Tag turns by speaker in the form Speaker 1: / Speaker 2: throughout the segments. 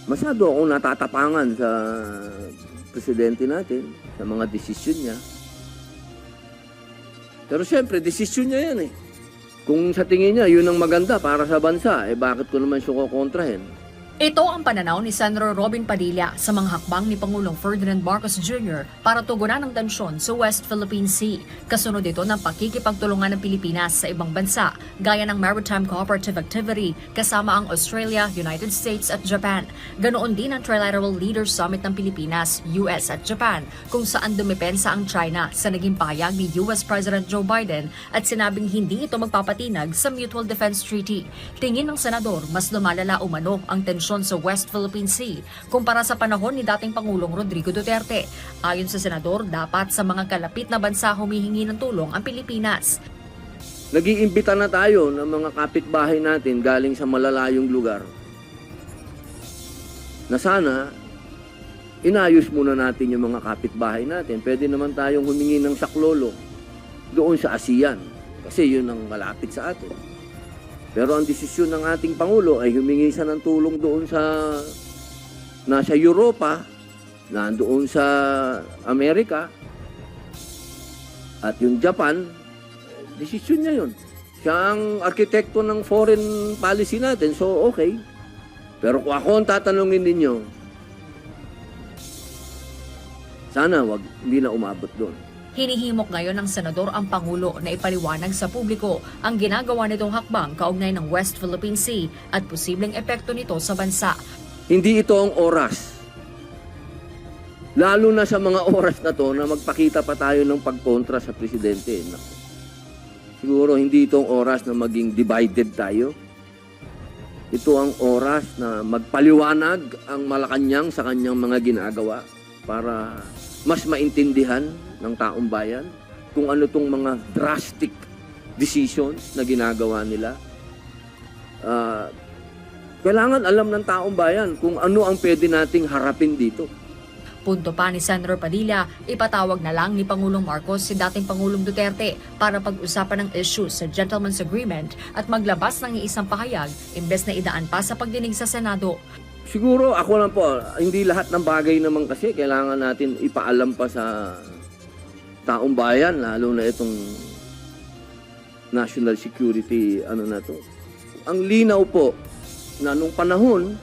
Speaker 1: masyado akong natatapangan sa presidente natin, sa mga desisyon niya. Pero siyempre, desisyon niya yan eh. Kung sa tingin niya, yun ang maganda para sa bansa, bakit ko naman siya kukontrahin?
Speaker 2: Ito ang pananaw ni Senator Robin Padilla sa mga hakbang ni Pangulong Ferdinand Marcos Jr. para tugunan ang tensyon sa West Philippine Sea. Kasunod ito ng pakikipagtulungan ng Pilipinas sa ibang bansa, gaya ng Maritime Cooperative Activity kasama ang Australia, United States at Japan. Ganoon din ang Trilateral Leaders Summit ng Pilipinas, US at Japan, kung saan dumepensa ang China sa naging pahayag ni US President Joe Biden at sinabing hindi ito magpapatinag sa Mutual Defense Treaty. Tingin ng senador, mas lumalala umano ang tensyon sa West Philippine Sea kumpara sa panahon ni dating Pangulong Rodrigo Duterte. Ayon sa senador, dapat sa mga kalapit na bansa humihingi ng tulong ang Pilipinas.
Speaker 1: Nag-iimbita na tayo ng mga kapitbahay natin galing sa malalayong lugar na sana inayos muna natin yung mga kapitbahay natin. Pwede naman tayong humingi ng saklolo doon sa ASEAN kasi yun ang malapit sa atin. Pero ang desisyon ng ating Pangulo ay humingi siya ng tulong doon sa nasa Europa, nandoon sa Amerika, at yung Japan, desisyon niya yun. Siya ang arkitekto ng foreign policy natin, so okay. Pero kung ako ang tatanungin ninyo, sana hindi na umabot doon.
Speaker 2: Hinihimok ngayon ng senador ang Pangulo na ipaliwanag sa publiko ang ginagawa nitong hakbang kaugnay ng West Philippine Sea at posibleng epekto nito sa bansa.
Speaker 1: Hindi ito ang oras. Lalo na sa mga oras na to na magpakita pa tayo ng pagkontra sa presidente. Naku. Siguro hindi ito ang oras na maging divided tayo. Ito ang oras na magpaliwanag ang Malacanang sa kanyang mga ginagawa para mas maintindihan ng taong bayan kung ano tong mga drastic decisions na ginagawa nila. Kailangan alam ng taong bayan kung ano ang pwede nating harapin dito.
Speaker 2: Punto pa ni Senator Padilla, ipatawag na lang ni Pangulong Marcos si dating Pangulong Duterte para pag-usapan ng issue sa Gentleman's Agreement at maglabas ng iisang pahayag imbes na idaan pa sa pagdinig sa Senado.
Speaker 1: Siguro ako lang po, hindi lahat ng bagay naman kasi kailangan natin ipaalam pa sa taong bayan, lalo na itong national security na to. Ang linaw po na nung panahon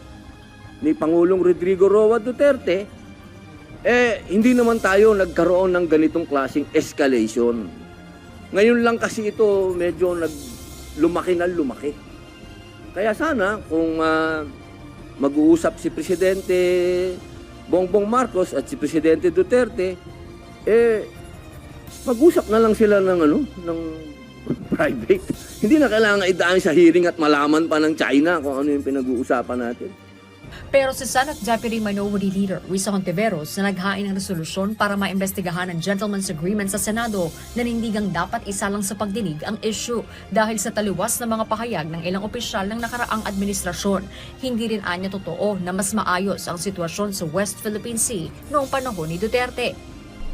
Speaker 1: ni Pangulong Rodrigo Roa Duterte, hindi naman tayo nagkaroon ng ganitong klaseng escalation. Ngayon lang kasi ito medyo lumaki na lumaki. Kaya sana kung mag-uusap si Presidente Bongbong Marcos at si Presidente Duterte, mag-usap na lang sila ng private. Hindi na kailangan idaan sa hearing at malaman pa ng China kung ano yung pinag-uusapan natin.
Speaker 2: Pero si Senate Deputy Minority Leader Risa Hontiveros na naghain ng resolusyon para maimbestigahan ang Gentleman's Agreement sa Senado, nanindigang dapat isa lang sa pagdinig ang issue dahil sa taliwas na mga pahayag ng ilang opisyal ng nakaraang administrasyon. Hindi rin anya totoo na mas maayos ang sitwasyon sa West Philippine Sea noong panahon ni Duterte.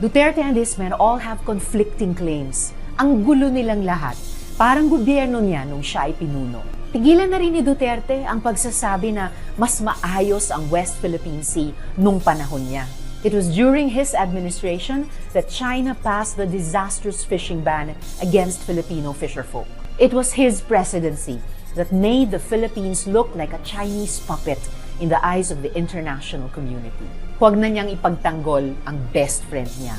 Speaker 3: Duterte and his men all have conflicting claims. Ang gulo nilang lahat. Parang gobyerno niya nung siya ay pinuno. Tigilan na rin ni Duterte ang pagsasabi na mas maayos ang West Philippine Sea nung panahon niya. It was during his administration that China passed the disastrous fishing ban against Filipino fisherfolk. It was his presidency that made the Philippines look like a Chinese puppet in the eyes of the international community. Huwag na niyang ipagtanggol ang best friend niya.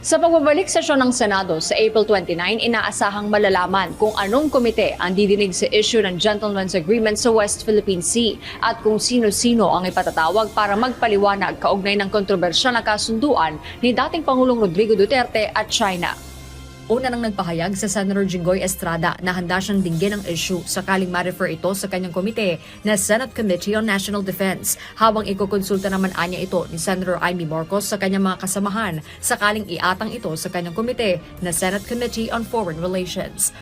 Speaker 2: Sa pagbabalik sesyon ng Senado sa April 29, inaasahang malalaman kung anong komite ang didinig sa issue ng Gentleman's Agreement sa West Philippine Sea at kung sino-sino ang ipatatawag para magpaliwanag kaugnay ng kontrobersyal na kasunduan ni dating Pangulong Rodrigo Duterte at China. Una nang nagpahayag sa Senator Jinggoy Estrada na handa siyang dinggin ang issue sakaling ma-refer ito sa kanyang komite na Senate Committee on National Defense, habang ikukonsulta naman anya ito ni Senator Amy Marcos sa kanyang mga kasamahan sakaling iatang ito sa kanyang komite na Senate Committee on Foreign Relations.